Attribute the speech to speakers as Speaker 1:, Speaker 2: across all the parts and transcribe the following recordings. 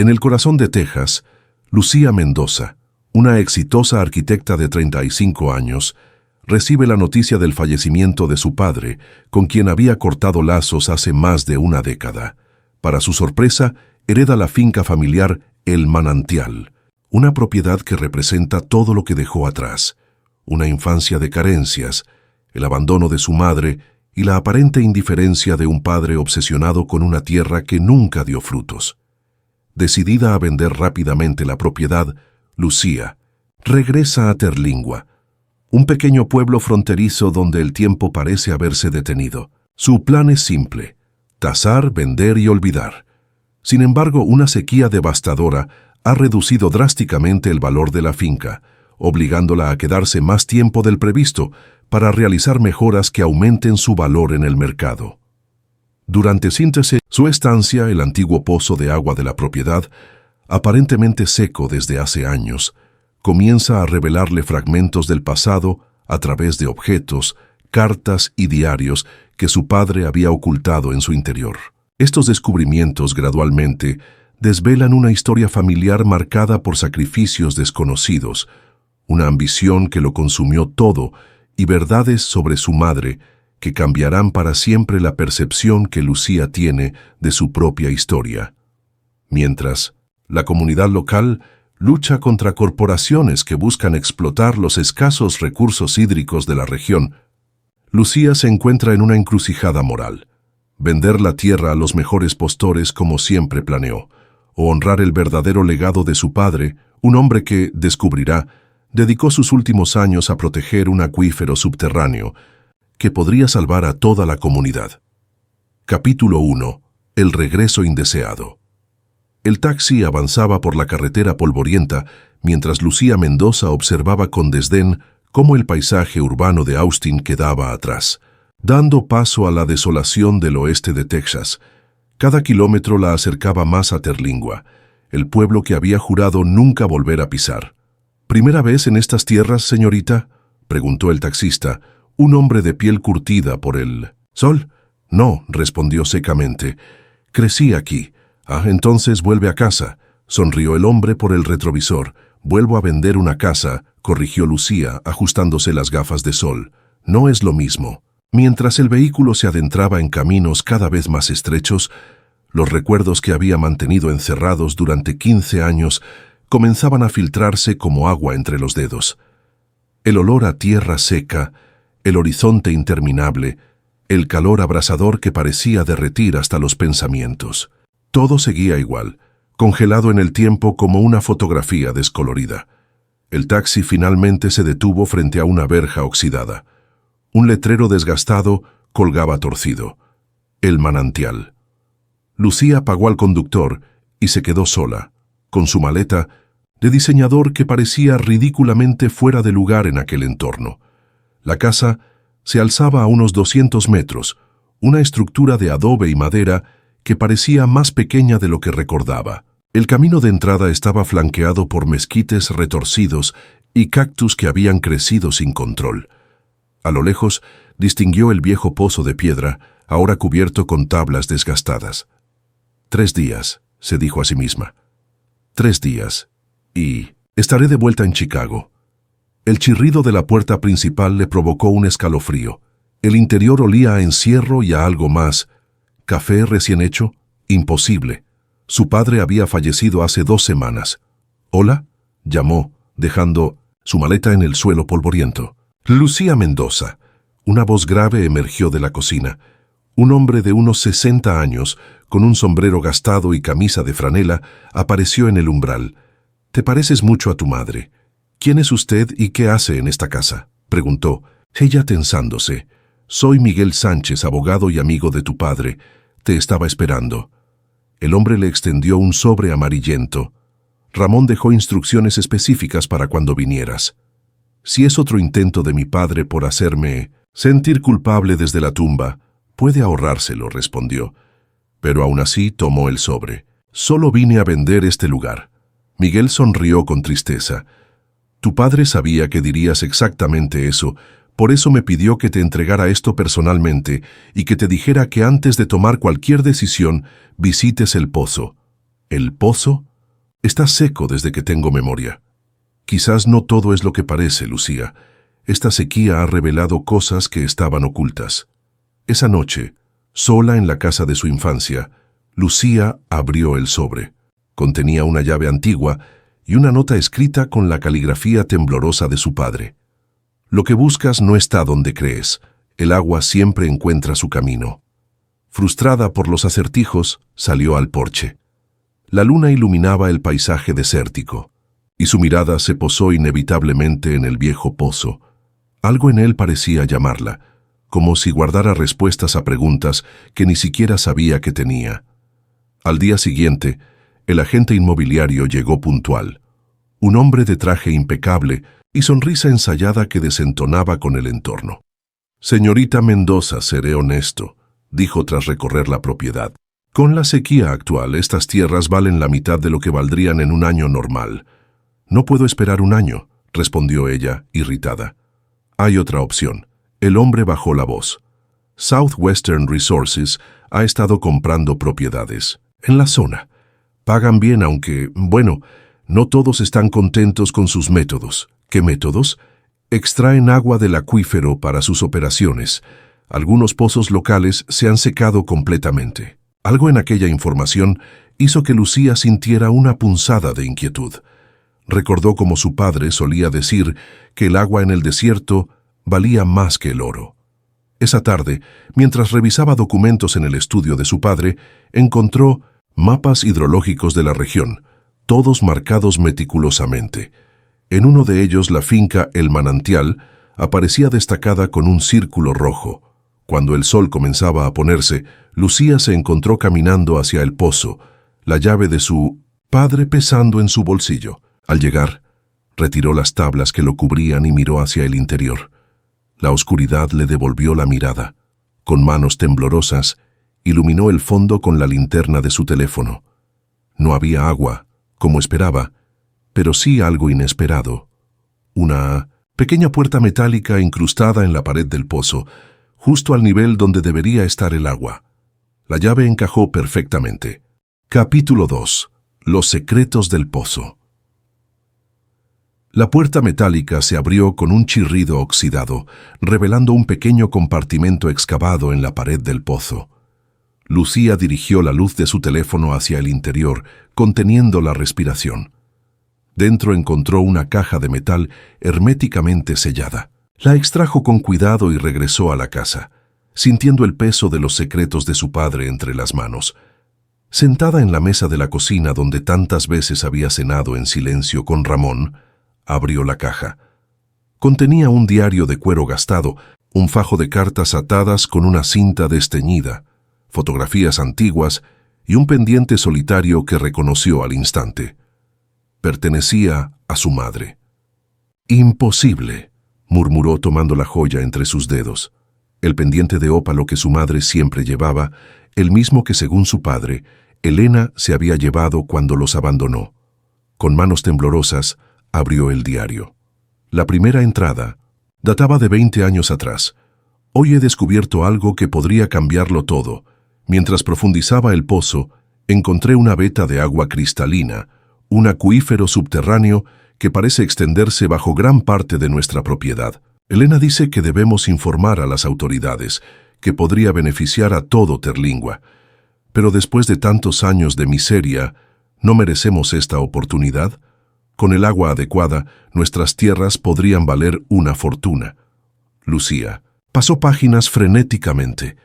Speaker 1: En el corazón de Texas, Lucía Mendoza, una exitosa arquitecta de 35 años, recibe la noticia del fallecimiento de su padre, con quien había cortado lazos hace más de una década. Para su sorpresa, hereda la finca familiar El Manantial, una propiedad que representa todo lo que dejó atrás: una infancia de carencias, el abandono de su madre y la aparente indiferencia de un padre obsesionado con una tierra que nunca dio frutos. Decidida a vender rápidamente la propiedad, Lucía regresa a Terlingua, un pequeño pueblo fronterizo donde el tiempo parece haberse detenido. Su plan es simple: tasar, vender y olvidar. Sin embargo, una sequía devastadora ha reducido drásticamente el valor de la finca, obligándola a quedarse más tiempo del previsto para realizar mejoras que aumenten su valor en el mercado. Durante su estancia, el antiguo pozo de agua de la propiedad, aparentemente seco desde hace años, comienza a revelarle fragmentos del pasado a través de objetos, cartas y diarios que su padre había ocultado en su interior. Estos descubrimientos gradualmente desvelan una historia familiar marcada por sacrificios desconocidos, una ambición que lo consumió todo y verdades sobre su madre que cambiarán para siempre la percepción que Lucía tiene de su propia historia. Mientras, la comunidad local lucha contra corporaciones que buscan explotar los escasos recursos hídricos de la región, Lucía se encuentra en una encrucijada moral: vender la tierra a los mejores postores como siempre planeó, o honrar el verdadero legado de su padre, un hombre que, descubrirá, dedicó sus últimos años a proteger un acuífero subterráneo que podría salvar a toda la comunidad. Capítulo 1. El regreso indeseado. El taxi avanzaba por la carretera polvorienta mientras Lucía Mendoza observaba con desdén cómo el paisaje urbano de Austin quedaba atrás, dando paso a la desolación del oeste de Texas. Cada kilómetro la acercaba más a Terlingua, el pueblo que había jurado nunca volver a pisar. ¿Primera vez en estas tierras, señorita?, preguntó el taxista, un hombre de piel curtida por el sol. No, respondió secamente. Crecí aquí. Ah, entonces vuelve a casa, sonrió el hombre por el retrovisor. Vuelvo a vender una casa, corrigió Lucía, ajustándose las gafas de sol. No es lo mismo. Mientras el vehículo se adentraba en caminos cada vez más estrechos, los recuerdos que había mantenido encerrados durante 15 años comenzaban a filtrarse como agua entre los dedos. El olor a tierra seca, el horizonte interminable, el calor abrasador que parecía derretir hasta los pensamientos. Todo seguía igual, congelado en el tiempo como una fotografía descolorida. El taxi finalmente se detuvo frente a una verja oxidada. Un letrero desgastado colgaba torcido: El Manantial. Lucía pagó al conductor y se quedó sola, con su maleta de diseñador que parecía ridículamente fuera de lugar en aquel entorno. La casa se alzaba a unos 200 metros, una estructura de adobe y madera que parecía más pequeña de lo que recordaba. El camino de entrada estaba flanqueado por mezquites retorcidos y cactus que habían crecido sin control. A lo lejos distinguió el viejo pozo de piedra, ahora cubierto con tablas desgastadas. 3 días, se dijo a sí misma. 3 días, y estaré de vuelta en Chicago. El chirrido de la puerta principal le provocó un escalofrío. El interior olía a encierro y a algo más. ¿Café recién hecho? Imposible. Su padre había fallecido hace 2 semanas. «¿Hola?», llamó, dejando su maleta en el suelo polvoriento. «Lucía Mendoza». Una voz grave emergió de la cocina. Un hombre de unos 60 años, con un sombrero gastado y camisa de franela, apareció en el umbral. «Te pareces mucho a tu madre». «¿Quién es usted y qué hace en esta casa?», preguntó, ella tensándose. «Soy Miguel Sánchez, abogado y amigo de tu padre. Te estaba esperando». El hombre le extendió un sobre amarillento. «Ramón dejó instrucciones específicas para cuando vinieras. Si es otro intento de mi padre por hacerme sentir culpable desde la tumba, puede ahorrárselo», respondió. Pero aún así tomó el sobre. «Solo vine a vender este lugar». Miguel sonrió con tristeza. «Tu padre sabía que dirías exactamente eso, por eso me pidió que te entregara esto personalmente y que te dijera que antes de tomar cualquier decisión, visites el pozo». «¿El pozo?», Está seco desde que tengo memoria. Quizás no todo es lo que parece, Lucía. Esta sequía ha revelado cosas que estaban ocultas. Esa noche, sola en la casa de su infancia, Lucía abrió el sobre. Contenía una llave antigua y una nota escrita con la caligrafía temblorosa de su padre. Lo que buscas no está donde crees. El agua siempre encuentra su camino. Frustrada por los acertijos, salió al porche. La luna iluminaba el paisaje desértico, y su mirada se posó inevitablemente en el viejo pozo. Algo en él parecía llamarla, como si guardara respuestas a preguntas que ni siquiera sabía que tenía. Al día siguiente, el agente inmobiliario llegó puntual. Un hombre de traje impecable y sonrisa ensayada que desentonaba con el entorno. «Señorita Mendoza, seré honesto», dijo tras recorrer la propiedad. «Con la sequía actual, estas tierras valen la mitad de lo que valdrían en un año normal». «No puedo esperar un año», respondió ella, irritada. «Hay otra opción». El hombre bajó la voz. «Southwestern Resources ha estado comprando propiedades en la zona. Pagan bien, aunque, bueno, no todos están contentos con sus métodos». «¿Qué métodos?» «Extraen agua del acuífero para sus operaciones. Algunos pozos locales se han secado completamente». Algo en aquella información hizo que Lucía sintiera una punzada de inquietud. Recordó cómo su padre solía decir que el agua en el desierto valía más que el oro. Esa tarde, mientras revisaba documentos en el estudio de su padre, encontró mapas hidrológicos de la región, todos marcados meticulosamente. En uno de ellos, la finca El Manantial aparecía destacada con un círculo rojo. Cuando el sol comenzaba a ponerse, Lucía se encontró caminando hacia el pozo, la llave de su padre pesando en su bolsillo. Al llegar, retiró las tablas que lo cubrían y miró hacia el interior. La oscuridad le devolvió la mirada. Con manos temblorosas, iluminó el fondo con la linterna de su teléfono. No había agua, como esperaba, pero sí algo inesperado. Una pequeña puerta metálica incrustada en la pared del pozo, justo al nivel donde debería estar el agua. La llave encajó perfectamente. Capítulo 2. Los secretos del pozo. La puerta metálica se abrió con un chirrido oxidado, revelando un pequeño compartimento excavado en la pared del pozo. Lucía dirigió la luz de su teléfono hacia el interior, conteniendo la respiración. Dentro encontró una caja de metal herméticamente sellada. La extrajo con cuidado y regresó a la casa, sintiendo el peso de los secretos de su padre entre las manos. Sentada en la mesa de la cocina donde tantas veces había cenado en silencio con Ramón, abrió la caja. Contenía un diario de cuero gastado, un fajo de cartas atadas con una cinta desteñida, fotografías antiguas y un pendiente solitario que reconoció al instante. Pertenecía a su madre. «Imposible», murmuró tomando la joya entre sus dedos. El pendiente de ópalo que su madre siempre llevaba, el mismo que, según su padre, Elena se había llevado cuando los abandonó. Con manos temblorosas, abrió el diario. La primera entrada databa de 20 años atrás. «Hoy he descubierto algo que podría cambiarlo todo. Mientras profundizaba el pozo, encontré una veta de agua cristalina, un acuífero subterráneo que parece extenderse bajo gran parte de nuestra propiedad. Elena dice que debemos informar a las autoridades, que podría beneficiar a todo Terlingua. Pero después de tantos años de miseria, ¿no merecemos esta oportunidad? Con el agua adecuada, nuestras tierras podrían valer una fortuna». Lucía pasó páginas frenéticamente,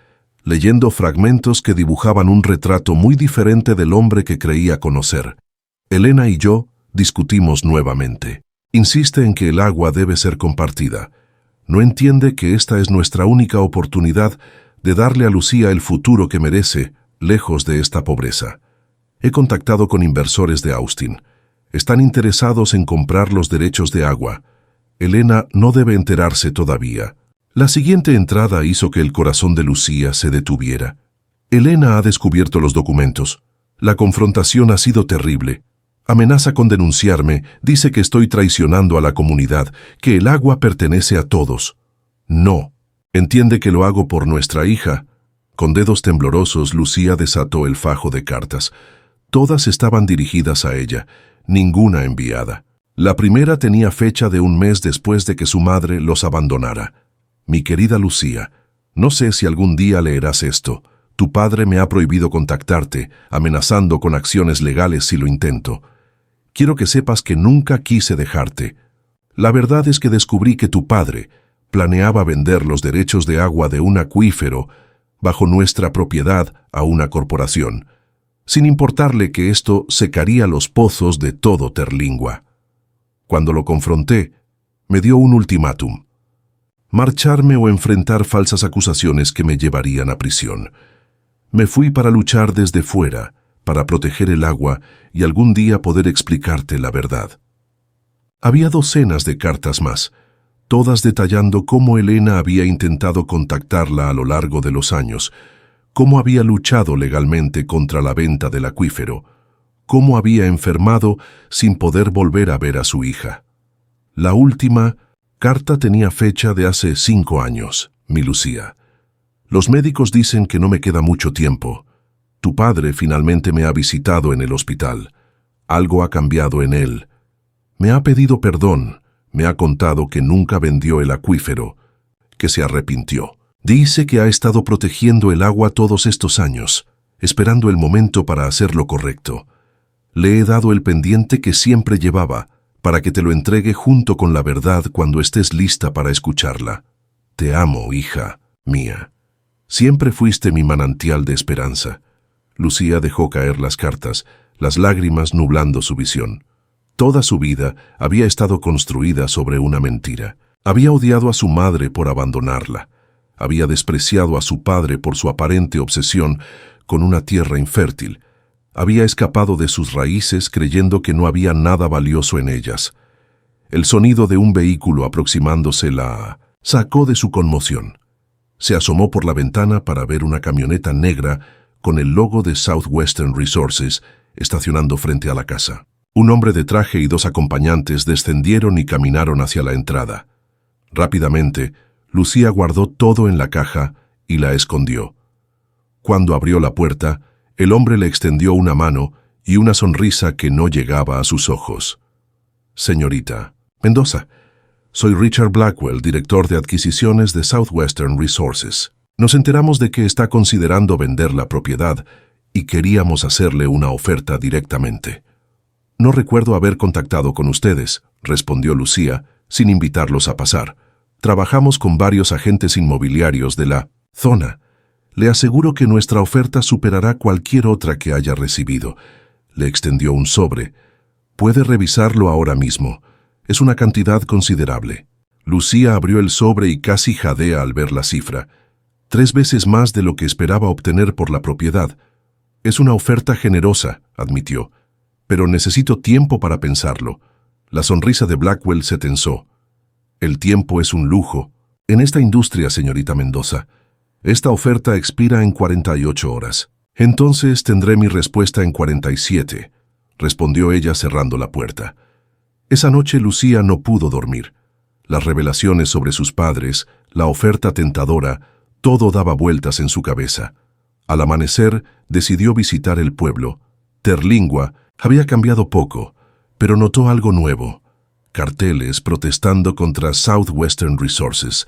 Speaker 1: leyendo fragmentos que dibujaban un retrato muy diferente del hombre que creía conocer. «Elena y yo discutimos nuevamente. Insiste en que el agua debe ser compartida. No entiende que esta es nuestra única oportunidad de darle a Lucía el futuro que merece, lejos de esta pobreza. He contactado con inversores de Austin. Están interesados en comprar los derechos de agua. Elena no debe enterarse todavía». La siguiente entrada hizo que el corazón de Lucía se detuviera. «Elena ha descubierto los documentos. La confrontación ha sido terrible. Amenaza con denunciarme, dice que estoy traicionando a la comunidad, que el agua pertenece a todos. No. Entiende que lo hago por nuestra hija». Con dedos temblorosos, Lucía desató el fajo de cartas. Todas estaban dirigidas a ella, ninguna enviada. La primera tenía fecha de un mes después de que su madre los abandonara. Mi querida Lucía, no sé si algún día leerás esto. Tu padre me ha prohibido contactarte, amenazando con acciones legales si lo intento. Quiero que sepas que nunca quise dejarte. La verdad es que descubrí que tu padre planeaba vender los derechos de agua de un acuífero bajo nuestra propiedad a una corporación, sin importarle que esto secaría los pozos de todo Terlingua. Cuando lo confronté, me dio un ultimátum: marcharme o enfrentar falsas acusaciones que me llevarían a prisión. Me fui para luchar desde fuera, para proteger el agua y algún día poder explicarte la verdad. Había docenas de cartas más, todas detallando cómo Elena había intentado contactarla a lo largo de los años, cómo había luchado legalmente contra la venta del acuífero, cómo había enfermado sin poder volver a ver a su hija. La última carta tenía fecha de hace 5 años, mi Lucía. Los médicos dicen que no me queda mucho tiempo. Tu padre finalmente me ha visitado en el hospital. Algo ha cambiado en él. Me ha pedido perdón. Me ha contado que nunca vendió el acuífero, que se arrepintió. Dice que ha estado protegiendo el agua todos estos años, esperando el momento para hacer lo correcto. Le he dado el pendiente que siempre llevaba, para que te lo entregue junto con la verdad cuando estés lista para escucharla. Te amo, hija mía. Siempre fuiste mi manantial de esperanza. Lucía dejó caer las cartas, las lágrimas nublando su visión. Toda su vida había estado construida sobre una mentira. Había odiado a su madre por abandonarla. Había despreciado a su padre por su aparente obsesión con una tierra infértil. Había escapado de sus raíces creyendo que no había nada valioso en ellas. El sonido de un vehículo aproximándose la sacó de su conmoción. Se asomó por la ventana para ver una camioneta negra con el logo de Southwestern Resources estacionando frente a la casa. Un hombre de traje y 2 acompañantes descendieron y caminaron hacia la entrada. Rápidamente, Lucía guardó todo en la caja y la escondió. Cuando abrió la puerta, el hombre le extendió una mano y una sonrisa que no llegaba a sus ojos. Señorita Mendoza, soy Richard Blackwell, director de adquisiciones de Southwestern Resources. Nos enteramos de que está considerando vender la propiedad y queríamos hacerle una oferta directamente. No recuerdo haber contactado con ustedes, respondió Lucía, sin invitarlos a pasar. Trabajamos con varios agentes inmobiliarios de la zona. Le aseguro que nuestra oferta superará cualquier otra que haya recibido. Le extendió un sobre. Puede revisarlo ahora mismo. Es una cantidad considerable. Lucía abrió el sobre y casi jadea al ver la cifra. 3 veces más de lo que esperaba obtener por la propiedad. Es una oferta generosa, admitió. Pero necesito tiempo para pensarlo. La sonrisa de Blackwell se tensó. El tiempo es un lujo. En esta industria, señorita Mendoza. Esta oferta expira en 48 horas. Entonces tendré mi respuesta en 47, respondió ella cerrando la puerta. Esa noche Lucía no pudo dormir. Las revelaciones sobre sus padres, la oferta tentadora, todo daba vueltas en su cabeza. Al amanecer, decidió visitar el pueblo. Terlingua había cambiado poco, pero notó algo nuevo. Carteles protestando contra Southwestern Resources.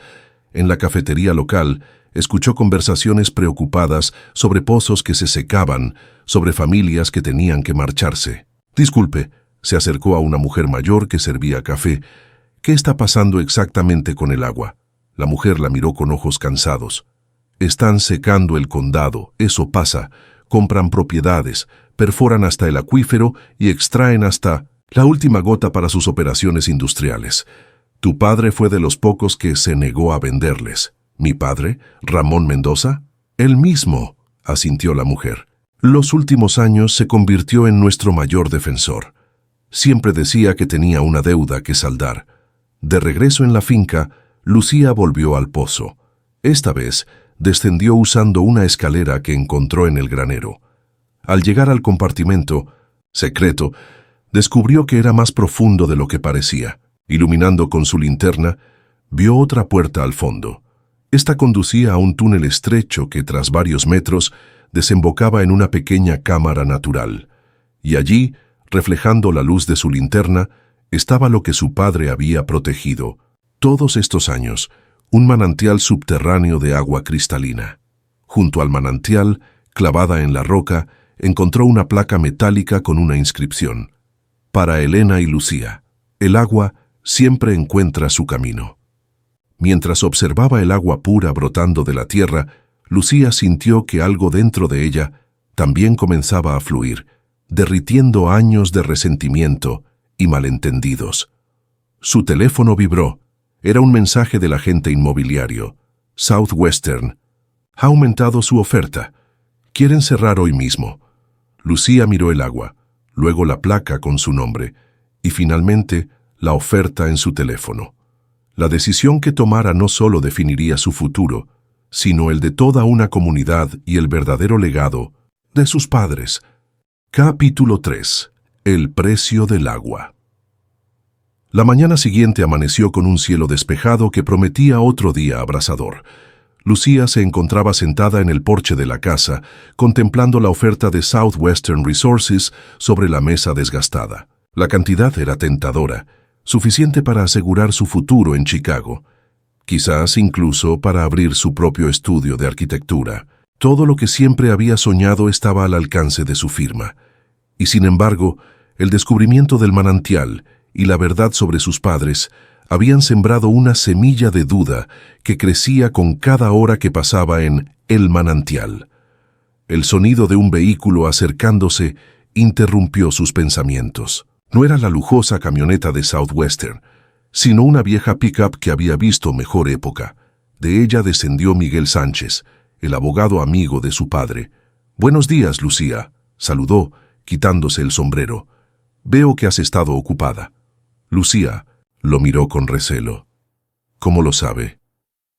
Speaker 1: En la cafetería local, escuchó conversaciones preocupadas sobre pozos que se secaban, sobre familias que tenían que marcharse. Disculpe, se acercó a una mujer mayor que servía café. ¿Qué está pasando exactamente con el agua? La mujer la miró con ojos cansados. Están secando el condado, eso pasa. Compran propiedades, perforan hasta el acuífero y extraen hasta la última gota para sus operaciones industriales. Tu padre fue de los pocos que se negó a venderles. ¿Mi padre, Ramón Mendoza? Él mismo, asintió la mujer. Los últimos años se convirtió en nuestro mayor defensor. Siempre decía que tenía una deuda que saldar. De regreso en la finca, Lucía volvió al pozo. Esta vez, descendió usando una escalera que encontró en el granero. Al llegar al compartimento secreto, descubrió que era más profundo de lo que parecía. Iluminando con su linterna, vio otra puerta al fondo. Esta conducía a un túnel estrecho que, tras varios metros, desembocaba en una pequeña cámara natural. Y allí, Reflejando la luz de su linterna, estaba lo que su padre había protegido todos estos años, un manantial subterráneo de agua cristalina. Junto al manantial, clavada en la roca, encontró una placa metálica con una inscripción: para Elena y Lucía, el agua siempre encuentra su camino. Mientras observaba el agua pura brotando de la tierra, Lucía sintió que algo dentro de ella también comenzaba a fluir, derritiendo años de resentimiento y malentendidos. Su teléfono vibró. Era un mensaje del agente inmobiliario. Southwestern ha aumentado su oferta. Quieren cerrar hoy mismo. Lucía miró el agua, luego la placa con su nombre y finalmente la oferta en su teléfono. La decisión que tomara no solo definiría su futuro, sino el de toda una comunidad y el verdadero legado de sus padres. Capítulo 3. El precio del agua. La mañana siguiente amaneció con un cielo despejado que prometía otro día abrasador. Lucía se encontraba sentada en el porche de la casa, contemplando la oferta de Southwestern Resources sobre la mesa desgastada. La cantidad era tentadora, suficiente para asegurar su futuro en Chicago, quizás incluso para abrir su propio estudio de arquitectura. Todo lo que siempre había soñado estaba al alcance de su firma. Y sin embargo, el descubrimiento del manantial y la verdad sobre sus padres habían sembrado una semilla de duda que crecía con cada hora que pasaba en el manantial. El sonido de un vehículo acercándose interrumpió sus pensamientos. No era la lujosa camioneta de Southwestern, sino una vieja pickup que había visto mejor época. De ella descendió Miguel Sánchez, el abogado amigo de su padre. «Buenos días, Lucía», saludó, quitándose el sombrero. «Veo que has estado ocupada». Lucía lo miró con recelo. «¿Cómo lo sabe?»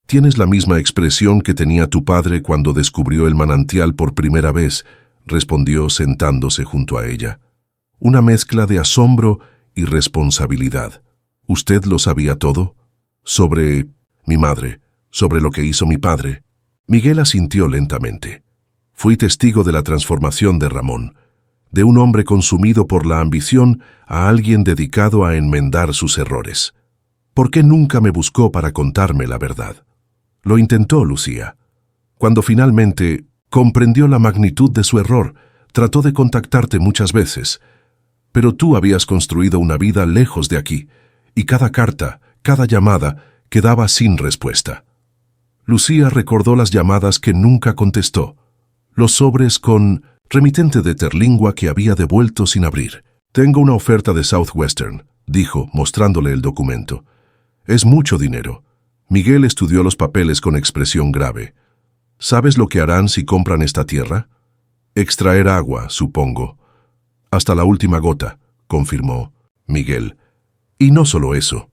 Speaker 1: «Tienes la misma expresión que tenía tu padre cuando descubrió el manantial por primera vez», respondió sentándose junto a ella. «Una mezcla de asombro y responsabilidad». «¿Usted lo sabía todo?» «Sobre mi madre, sobre lo que hizo mi padre». Miguel asintió lentamente. «Fui testigo de la transformación de Ramón, de un hombre consumido por la ambición a alguien dedicado a enmendar sus errores. ¿Por qué nunca me buscó para contarme la verdad?» «Lo intentó, Lucía. Cuando finalmente comprendió la magnitud de su error, trató de contactarte muchas veces. Pero tú habías construido una vida lejos de aquí, y cada carta, cada llamada, quedaba sin respuesta». Lucía recordó las llamadas que nunca contestó, los sobres con remitente de Terlingua que había devuelto sin abrir. «Tengo una oferta de Southwestern», dijo, mostrándole el documento. «Es mucho dinero». Miguel estudió los papeles con expresión grave. «¿Sabes lo que harán si compran esta tierra?» «Extraer agua, supongo». «Hasta la última gota», confirmó Miguel. «Y no solo eso.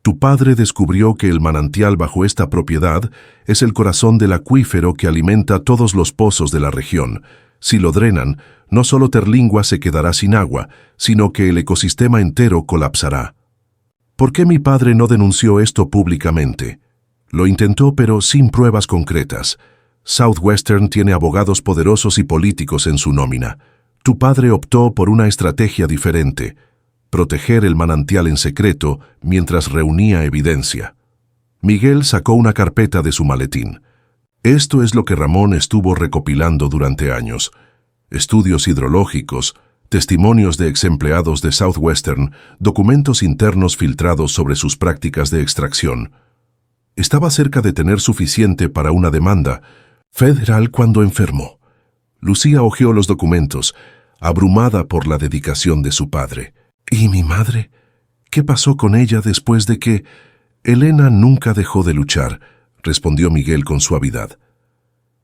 Speaker 1: Tu padre descubrió que el manantial bajo esta propiedad es el corazón del acuífero que alimenta todos los pozos de la región. Si lo drenan, no solo Terlingua se quedará sin agua, sino que el ecosistema entero colapsará». «¿Por qué mi padre no denunció esto públicamente?» «Lo intentó, pero sin pruebas concretas. Southwestern tiene abogados poderosos y políticos en su nómina. Tu padre optó por una estrategia diferente: proteger el manantial en secreto mientras reunía evidencia». Miguel sacó una carpeta de su maletín. «Esto es lo que Ramón estuvo recopilando durante años: estudios hidrológicos, testimonios de exempleados de Southwestern, documentos internos filtrados sobre sus prácticas de extracción. Estaba cerca de tener suficiente para una demanda federal cuando enfermó». Lucía hojeó los documentos, abrumada por la dedicación de su padre. «¿Y mi madre? ¿Qué pasó con ella después de que...?» «Elena nunca dejó de luchar», respondió Miguel con suavidad.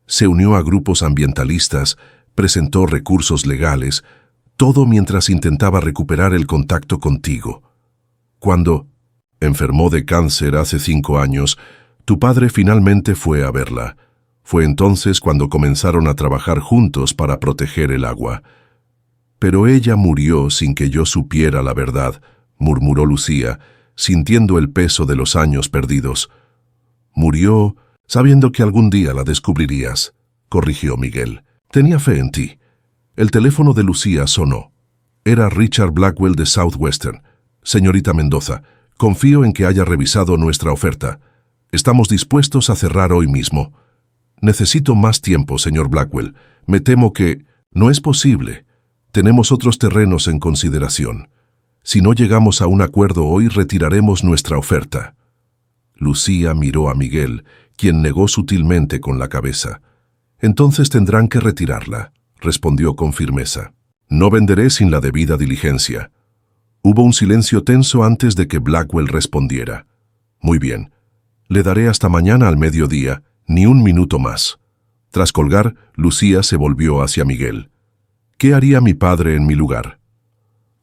Speaker 1: «Se unió a grupos ambientalistas, presentó recursos legales, todo mientras intentaba recuperar el contacto contigo. Cuando enfermó de cáncer hace 5 años, tu padre finalmente fue a verla. Fue entonces cuando comenzaron a trabajar juntos para proteger el agua. Pero ella murió sin que yo supiera la verdad», murmuró Lucía, sintiendo el peso de los años perdidos. «Murió sabiendo que algún día la descubrirías», corrigió Miguel. «Tenía fe en ti». El teléfono de Lucía sonó. Era Richard Blackwell de Southwestern. Señorita Mendoza, confío en que haya revisado nuestra oferta. Estamos dispuestos a cerrar hoy mismo. Necesito más tiempo, señor Blackwell. Me temo que no es posible. Tenemos otros terrenos en consideración. Si no llegamos a un acuerdo hoy, retiraremos nuestra oferta. Lucía miró a Miguel, quien negó sutilmente con la cabeza. Entonces tendrán que retirarla, respondió con firmeza. No venderé sin la debida diligencia. Hubo un silencio tenso antes de que Blackwell respondiera. Muy bien. Le daré hasta mañana al mediodía, ni un minuto más. Tras colgar, Lucía se volvió hacia Miguel. ¿Qué haría mi padre en mi lugar?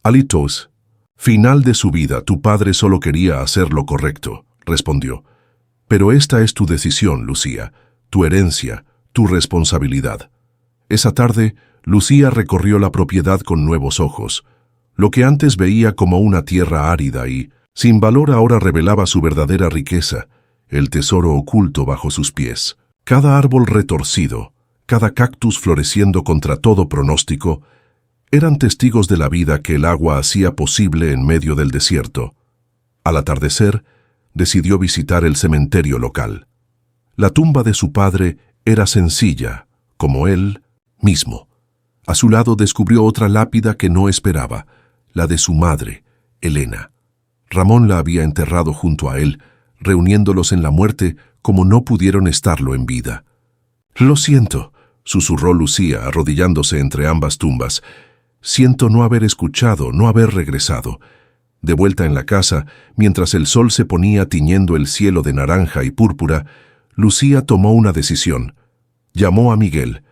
Speaker 1: Alitos, final de su vida, tu padre solo quería hacer lo correcto, respondió. Pero esta es tu decisión, Lucía, tu herencia, tu responsabilidad. Esa tarde, Lucía recorrió la propiedad con nuevos ojos. Lo que antes veía como una tierra árida y, sin valor, ahora revelaba su verdadera riqueza, el tesoro oculto bajo sus pies. Cada árbol retorcido, cada cactus floreciendo contra todo pronóstico, eran testigos de la vida que el agua hacía posible en medio del desierto. Al atardecer, decidió visitar el cementerio local. La tumba de su padre era sencilla, como él mismo. A su lado descubrió otra lápida que no esperaba, la de su madre, Elena. Ramón la había enterrado junto a él, reuniéndolos en la muerte como no pudieron estarlo en vida. «Lo siento», susurró Lucía, arrodillándose entre ambas tumbas. «Siento no haber escuchado, no haber regresado». De vuelta en la casa, mientras el sol se ponía tiñendo el cielo de naranja y púrpura, Lucía tomó una decisión. Llamó a Miguel.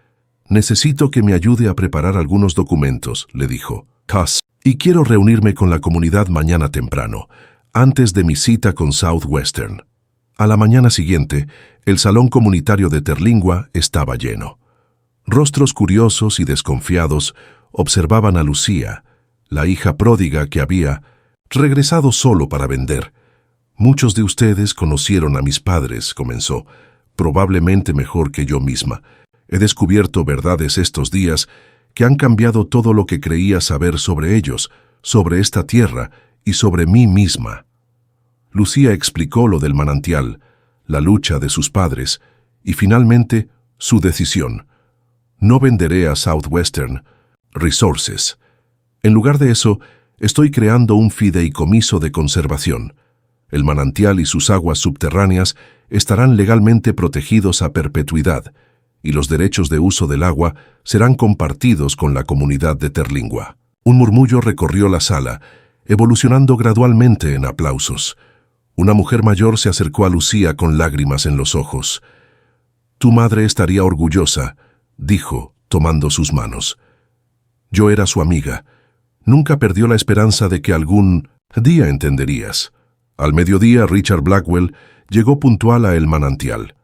Speaker 1: «Necesito que me ayude a preparar algunos documentos», le dijo. «Y quiero reunirme con la comunidad mañana temprano, antes de mi cita con Southwestern». A la mañana siguiente, el salón comunitario de Terlingua estaba lleno. Rostros curiosos y desconfiados observaban a Lucía, la hija pródiga que había regresado solo para vender. «Muchos de ustedes conocieron a mis padres», comenzó, «probablemente mejor que yo misma. He descubierto verdades estos días que han cambiado todo lo que creía saber sobre ellos, sobre esta tierra y sobre mí misma». Lucía explicó lo del manantial, la lucha de sus padres y finalmente su decisión. «No venderé a Southwestern Resources. En lugar de eso, estoy creando un fideicomiso de conservación. El manantial y sus aguas subterráneas estarán legalmente protegidos a perpetuidad, y los derechos de uso del agua serán compartidos con la comunidad de Terlingua». Un murmullo recorrió la sala, evolucionando gradualmente en aplausos. Una mujer mayor se acercó a Lucía con lágrimas en los ojos. «Tu madre estaría orgullosa», dijo, tomando sus manos. «Yo era su amiga. Nunca perdió la esperanza de que algún día entenderías». Al mediodía, Richard Blackwell llegó puntual a El Manantial.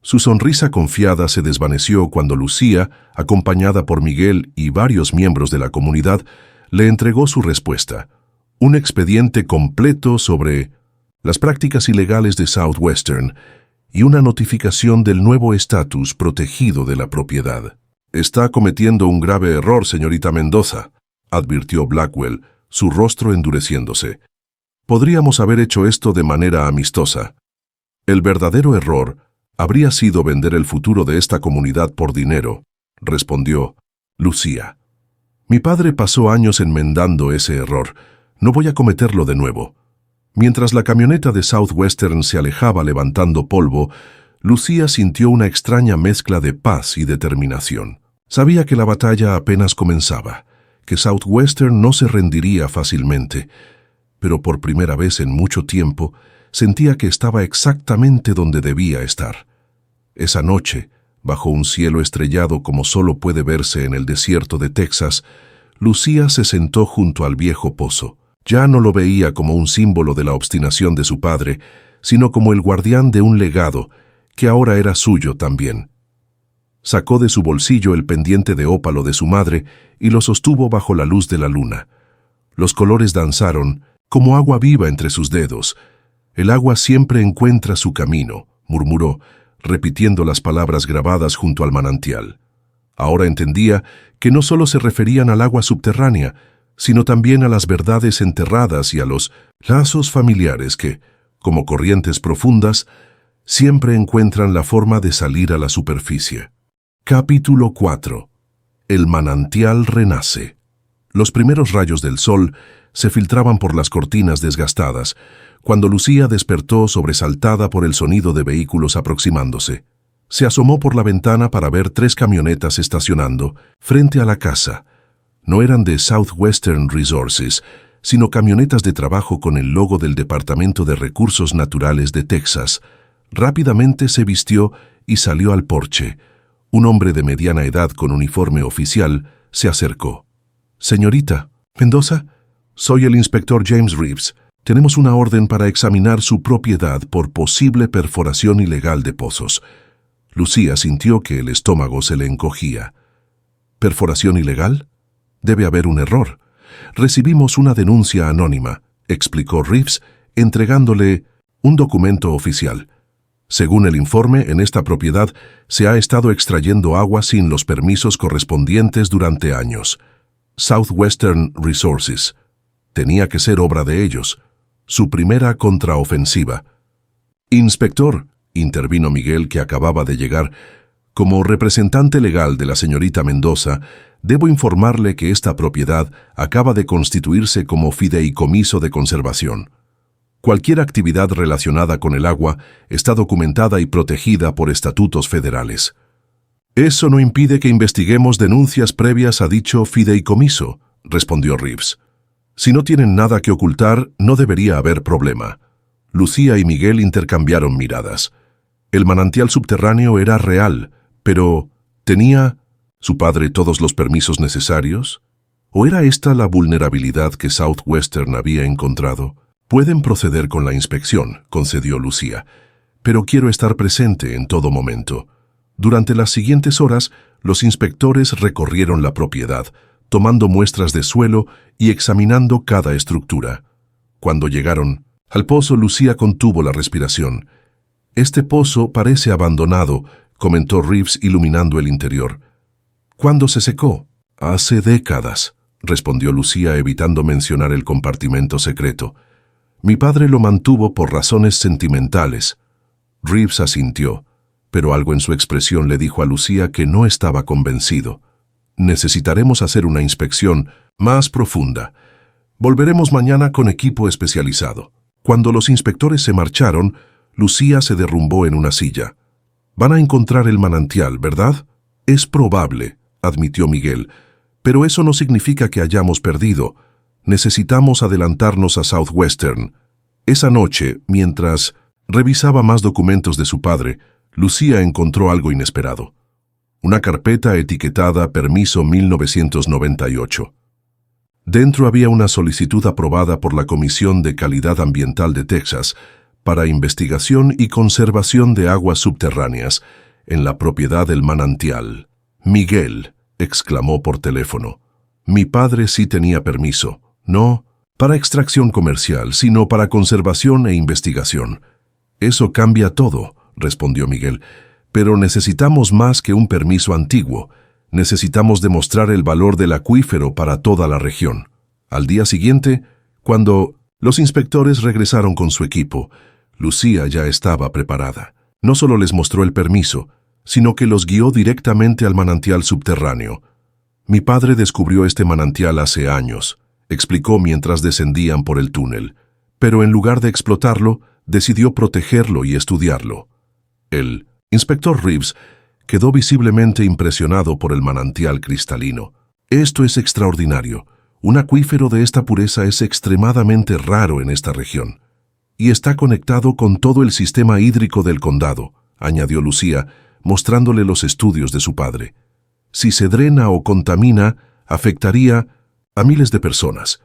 Speaker 1: Su sonrisa confiada se desvaneció cuando Lucía, acompañada por Miguel y varios miembros de la comunidad, le entregó su respuesta. Un expediente completo sobre las prácticas ilegales de Southwestern y una notificación del nuevo estatus protegido de la propiedad. «Está cometiendo un grave error, señorita Mendoza», advirtió Blackwell, su rostro endureciéndose. «Podríamos haber hecho esto de manera amistosa. El verdadero error habría sido vender el futuro de esta comunidad por dinero», respondió Lucía. «Mi padre pasó años enmendando ese error. No voy a cometerlo de nuevo». Mientras la camioneta de Southwestern se alejaba levantando polvo, Lucía sintió una extraña mezcla de paz y determinación. Sabía que la batalla apenas comenzaba, que Southwestern no se rendiría fácilmente, pero por primera vez en mucho tiempo sentía que estaba exactamente donde debía estar. Esa noche, bajo un cielo estrellado como solo puede verse en el desierto de Texas, Lucía se sentó junto al viejo pozo. Ya no lo veía como un símbolo de la obstinación de su padre, sino como el guardián de un legado que ahora era suyo también. Sacó de su bolsillo el pendiente de ópalo de su madre y lo sostuvo bajo la luz de la luna. Los colores danzaron como agua viva entre sus dedos. «El agua siempre encuentra su camino», murmuró, repitiendo las palabras grabadas junto al manantial. Ahora entendía que no solo se referían al agua subterránea, sino también a las verdades enterradas y a los lazos familiares que, como corrientes profundas, siempre encuentran la forma de salir a la superficie. Capítulo 4. El manantial renace. Los primeros rayos del sol se filtraban por las cortinas desgastadas, cuando Lucía despertó sobresaltada por el sonido de vehículos aproximándose. Se asomó por la ventana para ver 3 camionetas estacionando frente a la casa. No eran de Southwestern Resources, sino camionetas de trabajo con el logo del Departamento de Recursos Naturales de Texas. Rápidamente se vistió y salió al porche. Un hombre de mediana edad con uniforme oficial se acercó. «Señorita Mendoza, soy el inspector James Reeves. Tenemos una orden para examinar su propiedad por posible perforación ilegal de pozos». Lucía sintió que el estómago se le encogía. «¿Perforación ilegal? Debe haber un error. Recibimos una denuncia anónima», explicó Reeves, entregándole un documento oficial. «Según el informe, en esta propiedad se ha estado extrayendo agua sin los permisos correspondientes durante años. Southwestern Resources. Tenía que ser obra de ellos. Su primera contraofensiva». «Inspector», intervino Miguel, que acababa de llegar, «como representante legal de la señorita Mendoza, debo informarle que esta propiedad acaba de constituirse como fideicomiso de conservación. Cualquier actividad relacionada con el agua está documentada y protegida por estatutos federales». «Eso no impide que investiguemos denuncias previas a dicho fideicomiso», respondió Reeves. «Si no tienen nada que ocultar, no debería haber problema». Lucía y Miguel intercambiaron miradas. El manantial subterráneo era real, pero ¿tenía su padre todos los permisos necesarios? ¿O era esta la vulnerabilidad que Southwestern había encontrado? «Pueden proceder con la inspección», concedió Lucía, «pero quiero estar presente en todo momento». Durante las siguientes horas, los inspectores recorrieron la propiedad, tomando muestras de suelo y examinando cada estructura. Cuando llegaron al pozo, Lucía contuvo la respiración. «Este pozo parece abandonado», comentó Reeves, iluminando el interior. «¿Cuándo se secó?» «Hace décadas», respondió Lucía, evitando mencionar el compartimento secreto. «Mi padre lo mantuvo por razones sentimentales». Reeves asintió, pero algo en su expresión le dijo a Lucía que no estaba convencido. «Necesitaremos hacer una inspección más profunda. Volveremos mañana con equipo especializado». Cuando los inspectores se marcharon, Lucía se derrumbó en una silla. «Van a encontrar el manantial, ¿verdad?» «Es probable», admitió Miguel, «pero eso no significa que hayamos perdido. Necesitamos adelantarnos a Southwestern». Esa noche, mientras revisaba más documentos de su padre, Lucía encontró algo inesperado. Una carpeta etiquetada Permiso 1998. Dentro había una solicitud aprobada por la Comisión de Calidad Ambiental de Texas para investigación y conservación de aguas subterráneas en la propiedad del manantial. «Miguel», exclamó por teléfono, «mi padre sí tenía permiso, no para extracción comercial, sino para conservación e investigación». «Eso cambia todo», respondió Miguel, «pero necesitamos más que un permiso antiguo. Necesitamos demostrar el valor del acuífero para toda la región». Al día siguiente, cuando los inspectores regresaron con su equipo, Lucía ya estaba preparada. No solo les mostró el permiso, sino que los guió directamente al manantial subterráneo. «Mi padre descubrió este manantial hace años», explicó mientras descendían por el túnel, «pero en lugar de explotarlo, decidió protegerlo y estudiarlo». El inspector Reeves quedó visiblemente impresionado por el manantial cristalino. «Esto es extraordinario. Un acuífero de esta pureza es extremadamente raro en esta región. Y está conectado con todo el sistema hídrico del condado», añadió Lucía, mostrándole los estudios de su padre. «Si se drena o contamina, afectaría a miles de personas».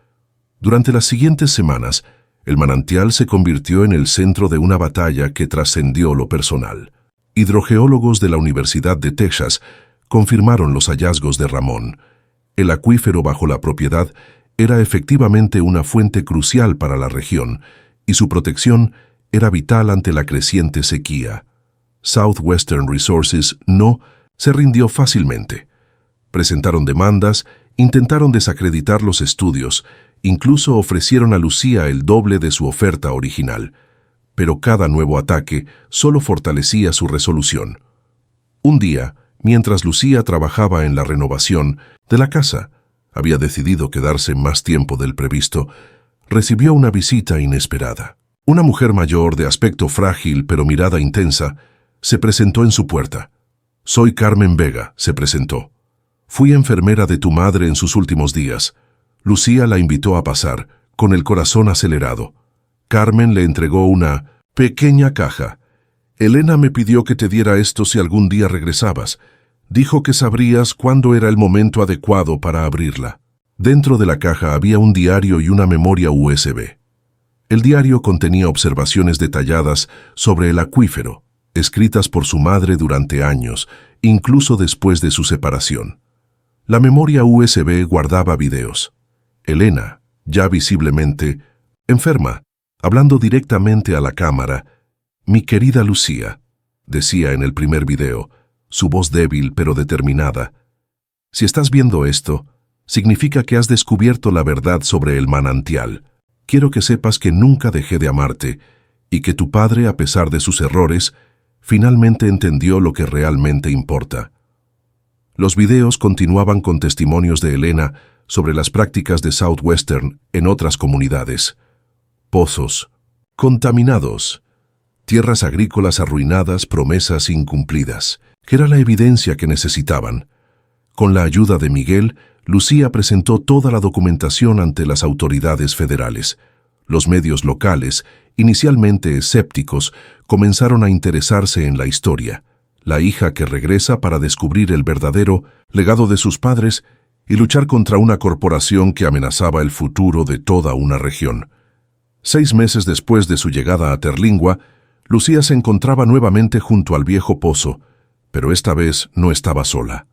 Speaker 1: Durante las siguientes semanas, el manantial se convirtió en el centro de una batalla que trascendió lo personal. Hidrogeólogos de la Universidad de Texas confirmaron los hallazgos de Ramón. El acuífero bajo la propiedad era efectivamente una fuente crucial para la región, y su protección era vital ante la creciente sequía. Southwestern Resources no se rindió fácilmente. Presentaron demandas, Intentaron desacreditar los estudios, incluso ofrecieron a Lucía el doble de su oferta original, pero cada nuevo ataque solo fortalecía su resolución. Un día, mientras Lucía trabajaba en la renovación de la casa, había decidido quedarse más tiempo del previsto, recibió una visita inesperada. Una mujer mayor, de aspecto frágil pero mirada intensa, se presentó en su puerta. «Soy Carmen Vega», se presentó. «Fui enfermera de tu madre en sus últimos días». Lucía la invitó a pasar, con el corazón acelerado. Carmen le entregó una pequeña caja. «Elena me pidió que te diera esto si algún día regresabas. Dijo que sabrías cuándo era el momento adecuado para abrirla». Dentro de la caja había un diario y una memoria USB. El diario contenía observaciones detalladas sobre el acuífero, escritas por su madre durante años, incluso después de su separación. La memoria USB guardaba videos. Elena, ya visiblemente enferma, hablando directamente a la cámara. «Mi querida Lucía», decía en el primer video, su voz débil pero determinada. «Si estás viendo esto, significa que has descubierto la verdad sobre el manantial. Quiero que sepas que nunca dejé de amarte y que tu padre, a pesar de sus errores, finalmente entendió lo que realmente importa». Los videos continuaban con testimonios de Elena sobre las prácticas de Southwestern en otras comunidades. Pozos contaminados, tierras agrícolas arruinadas, promesas incumplidas, que era la evidencia que necesitaban. Con la ayuda de Miguel, Lucía presentó toda la documentación ante las autoridades federales. Los medios locales, inicialmente escépticos, comenzaron a interesarse en la historia. La hija que regresa para descubrir el verdadero legado de sus padres y luchar contra una corporación que amenazaba el futuro de toda una región. 6 meses después de su llegada a Terlingua, Lucía se encontraba nuevamente junto al viejo pozo, pero esta vez no estaba sola.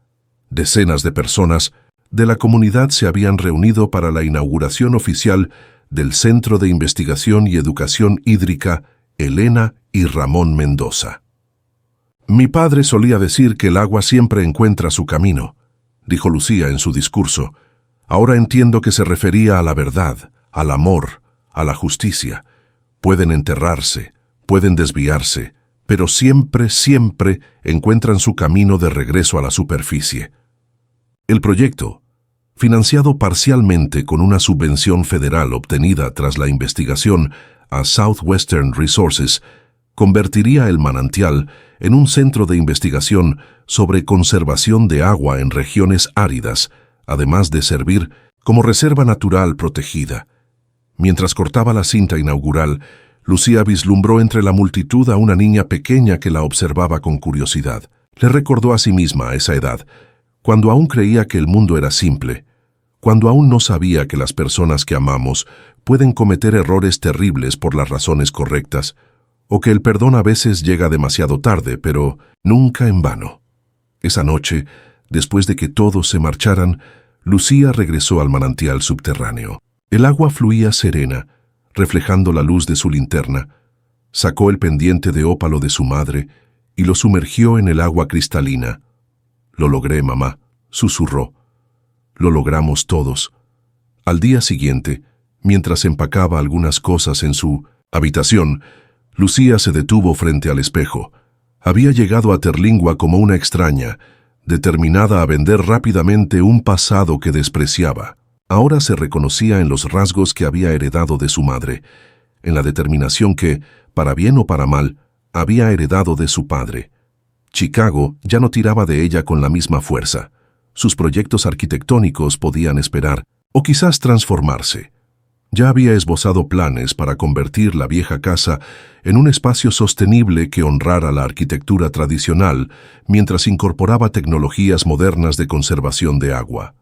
Speaker 1: Decenas de personas de la comunidad se habían reunido para la inauguración oficial del Centro de Investigación y Educación Hídrica Elena y Ramón Mendoza. «Mi padre solía decir que el agua siempre encuentra su camino», dijo Lucía en su discurso. «Ahora entiendo que se refería a la verdad, al amor, a la justicia. Pueden enterrarse, pueden desviarse, pero siempre, siempre encuentran su camino de regreso a la superficie». El proyecto, financiado parcialmente con una subvención federal obtenida tras la investigación a Southwestern Resources, convertiría el manantial en un centro de investigación sobre conservación de agua en regiones áridas, además de servir como reserva natural protegida. Mientras cortaba la cinta inaugural, Lucía vislumbró entre la multitud a una niña pequeña que la observaba con curiosidad. Le recordó a sí misma a esa edad, cuando aún creía que el mundo era simple, cuando aún no sabía que las personas que amamos pueden cometer errores terribles por las razones correctas, o que el perdón a veces llega demasiado tarde, pero nunca en vano. Esa noche, después de que todos se marcharan, Lucía regresó al manantial subterráneo. El agua fluía serena, reflejando la luz de su linterna. Sacó el pendiente de ópalo de su madre y lo sumergió en el agua cristalina. «Lo logré, mamá», susurró. «Lo logramos todos». Al día siguiente, mientras empacaba algunas cosas en su habitación, Lucía se detuvo frente al espejo. Había llegado a Terlingua como una extraña, determinada a vender rápidamente un pasado que despreciaba. Ahora se reconocía en los rasgos que había heredado de su madre, en la determinación que, para bien o para mal, había heredado de su padre. Chicago ya no tiraba de ella con la misma fuerza. Sus proyectos arquitectónicos podían esperar, o quizás transformarse. Ya había esbozado planes para convertir la vieja casa en un espacio sostenible que honrara la arquitectura tradicional mientras incorporaba tecnologías modernas de conservación de agua.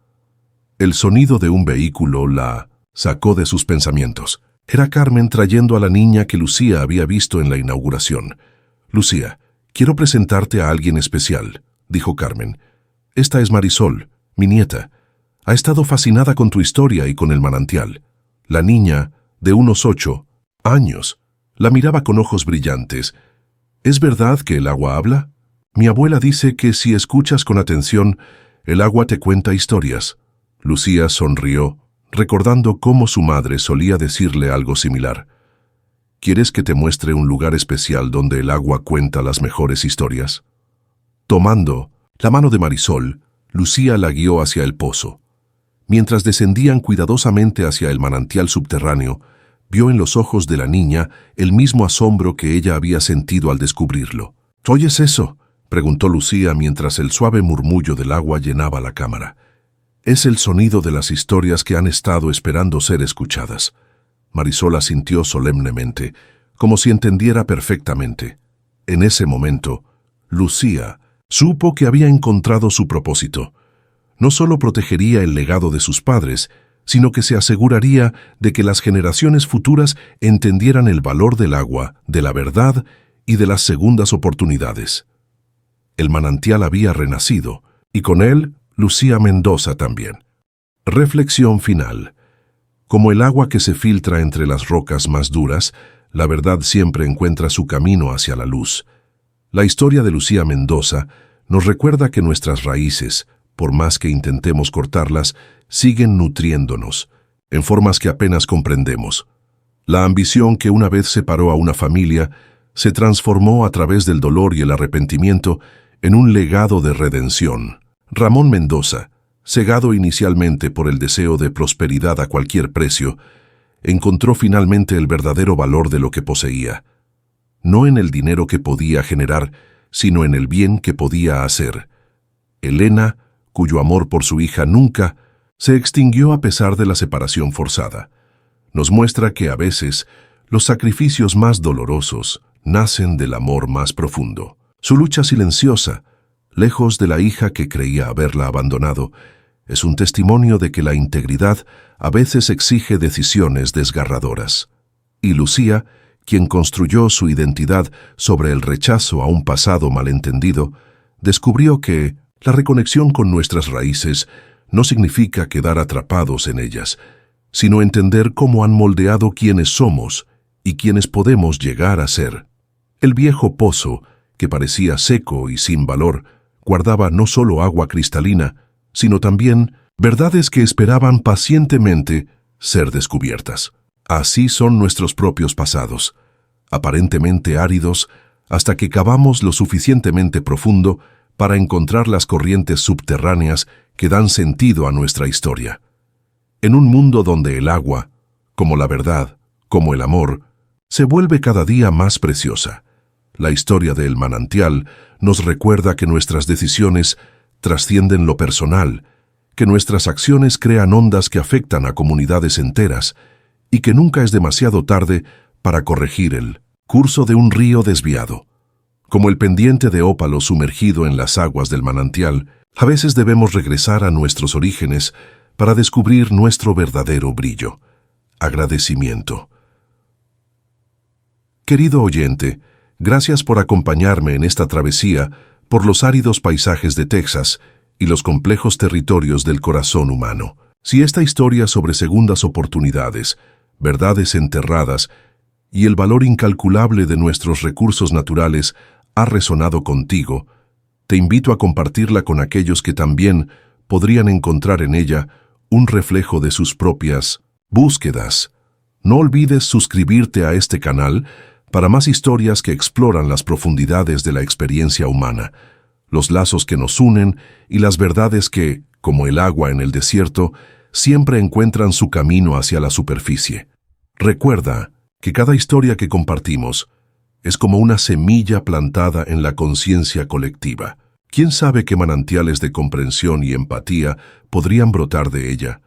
Speaker 1: El sonido de un vehículo la sacó de sus pensamientos. Era Carmen trayendo a la niña que Lucía había visto en la inauguración. «Lucía, quiero presentarte a alguien especial», dijo Carmen. «Esta es Marisol, mi nieta. Ha estado fascinada con tu historia y con el manantial». La niña, de unos 8 años, la miraba con ojos brillantes. «¿Es verdad que el agua habla? Mi abuela dice que si escuchas con atención, el agua te cuenta historias». Lucía sonrió, recordando cómo su madre solía decirle algo similar. ¿Quieres que te muestre un lugar especial donde el agua cuenta las mejores historias? Tomando la mano de Marisol, Lucía la guió hacia el pozo. Mientras descendían cuidadosamente hacia el manantial subterráneo, vio en los ojos de la niña el mismo asombro que ella había sentido al descubrirlo. ¿Oyes eso?, preguntó Lucía mientras el suave murmullo del agua llenaba la cámara. Es el sonido de las historias que han estado esperando ser escuchadas. Marisol asintió solemnemente, como si entendiera perfectamente. En ese momento, Lucía supo que había encontrado su propósito. No solo protegería el legado de sus padres, sino que se aseguraría de que las generaciones futuras entendieran el valor del agua, de la verdad y de las segundas oportunidades. El manantial había renacido, y con él, Lucía Mendoza también. Reflexión final. Como el agua que se filtra entre las rocas más duras, la verdad siempre encuentra su camino hacia la luz. La historia de Lucía Mendoza nos recuerda que nuestras raíces, por más que intentemos cortarlas, siguen nutriéndonos, en formas que apenas comprendemos. La ambición que una vez separó a una familia se transformó a través del dolor y el arrepentimiento en un legado de redención. Ramón Mendoza, cegado inicialmente por el deseo de prosperidad a cualquier precio, encontró finalmente el verdadero valor de lo que poseía. No en el dinero que podía generar, sino en el bien que podía hacer. Elena, cuyo amor por su hija nunca se extinguió a pesar de la separación forzada, nos muestra que a veces los sacrificios más dolorosos nacen del amor más profundo. Su lucha silenciosa, lejos de la hija que creía haberla abandonado, es un testimonio de que la integridad a veces exige decisiones desgarradoras. Y Lucía, quien construyó su identidad sobre el rechazo a un pasado malentendido, descubrió que la reconexión con nuestras raíces no significa quedar atrapados en ellas, sino entender cómo han moldeado quiénes somos y quiénes podemos llegar a ser. El viejo pozo, que parecía seco y sin valor, guardaba no solo agua cristalina, sino también verdades que esperaban pacientemente ser descubiertas. Así son nuestros propios pasados, aparentemente áridos, hasta que cavamos lo suficientemente profundo para encontrar las corrientes subterráneas que dan sentido a nuestra historia. En un mundo donde el agua, como la verdad, como el amor, se vuelve cada día más preciosa, la historia del manantial nos recuerda que nuestras decisiones trascienden lo personal, que nuestras acciones crean ondas que afectan a comunidades enteras y que nunca es demasiado tarde para corregir el curso de un río desviado. Como el pendiente de ópalo sumergido en las aguas del manantial, a veces debemos regresar a nuestros orígenes para descubrir nuestro verdadero brillo. Agradecimiento. Querido oyente, gracias por acompañarme en esta travesía por los áridos paisajes de Texas y los complejos territorios del corazón humano. Si esta historia sobre segundas oportunidades, verdades enterradas y el valor incalculable de nuestros recursos naturales ha resonado contigo, te invito a compartirla con aquellos que también podrían encontrar en ella un reflejo de sus propias búsquedas. No olvides suscribirte a este canal para más historias que exploran las profundidades de la experiencia humana, los lazos que nos unen y las verdades que, como el agua en el desierto, siempre encuentran su camino hacia la superficie. Recuerda que cada historia que compartimos es como una semilla plantada en la conciencia colectiva. ¿Quién sabe qué manantiales de comprensión y empatía podrían brotar de ella?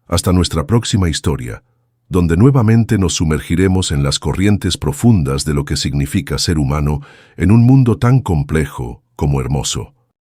Speaker 1: Hasta nuestra próxima historia, donde nuevamente nos sumergiremos en las corrientes profundas de lo que significa ser humano en un mundo tan complejo como hermoso.